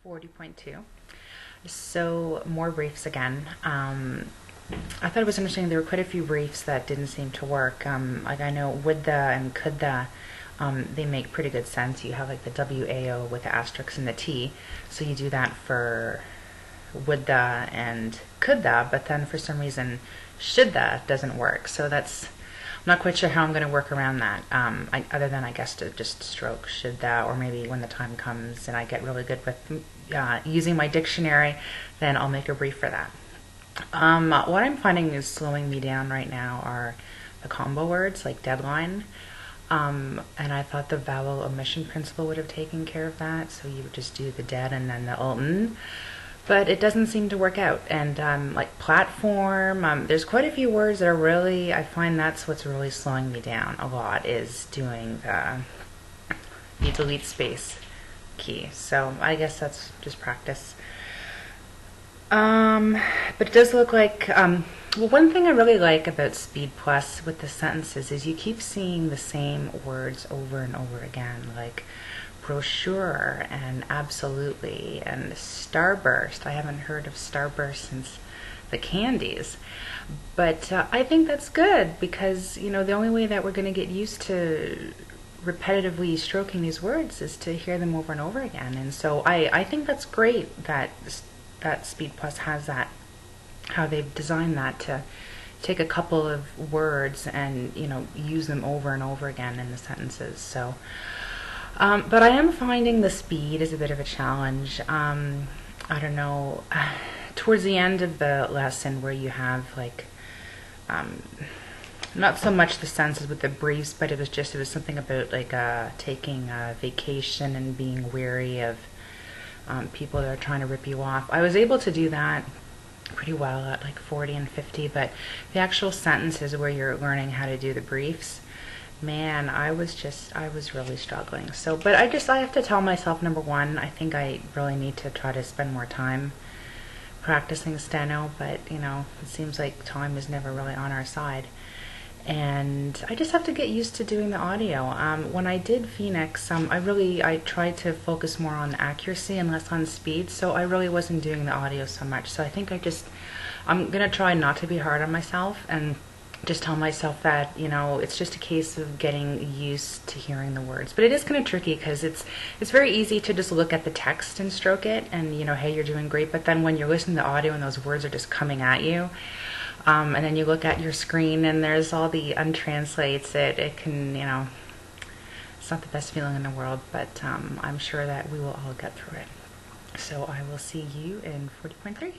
40.2. So more briefs again. I thought it was interesting. There were quite a few briefs that didn't seem to work. Like I know would the and could the, they make pretty good sense. You have like the WAO with the asterisk and the T. So you do that for would the and could the, but then for some reason should the doesn't work. So that's, I'm not quite sure how I'm going to work around that, other than I guess to just stroke should the, or maybe when the time comes and I get really good with using my dictionary, then I'll make a brief for that. What I'm finding is slowing me down right now are the combo words like deadline. And I thought the vowel omission principle would have taken care of that. So you would just do the dead and then the n. But it doesn't seem to work out. And like platform, there's quite a few words that are really, I find that's what's really slowing me down a lot, is doing the delete space key. So I guess that's just practice. But it does look like, well, one thing I really like about Speed Plus with the sentences is you keep seeing the same words over and over again, like brochure and absolutely and starburst. I haven't heard of starburst since the candies, but I think that's good because, you know, the only way that we're going to get used to repetitively stroking these words is to hear them over and over again. And so I think that's great that Speed Plus has that, how they've designed that to take a couple of words and, you know, use them over and over again in the sentences. So, but I am finding the speed is a bit of a challenge. I don't know, towards the end of the lesson where you have like, not so much the sentences with the briefs, but it was something about like taking a vacation and being weary of people that are trying to rip you off. I was able to do that pretty well at like 40 and 50, but the actual sentences where you're learning how to do the briefs, man, I was really struggling. So, but I have to tell myself, number one, I think I really need to try to spend more time practicing steno, but you know, it seems like time is never really on our side. And I just have to get used to doing the audio. When I did Phoenix, I tried to focus more on accuracy and less on speed, so I really wasn't doing the audio so much. So I think I'm gonna try not to be hard on myself and just tell myself that, you know, it's just a case of getting used to hearing the words. But it is kind of tricky because it's very easy to just look at the text and stroke it and, you know, hey, you're doing great. But then when you're listening to the audio and those words are just coming at you, and then you look at your screen and there's all the untranslates, it can, you know, it's not the best feeling in the world, but I'm sure that we will all get through it. So I will see you in 40.3.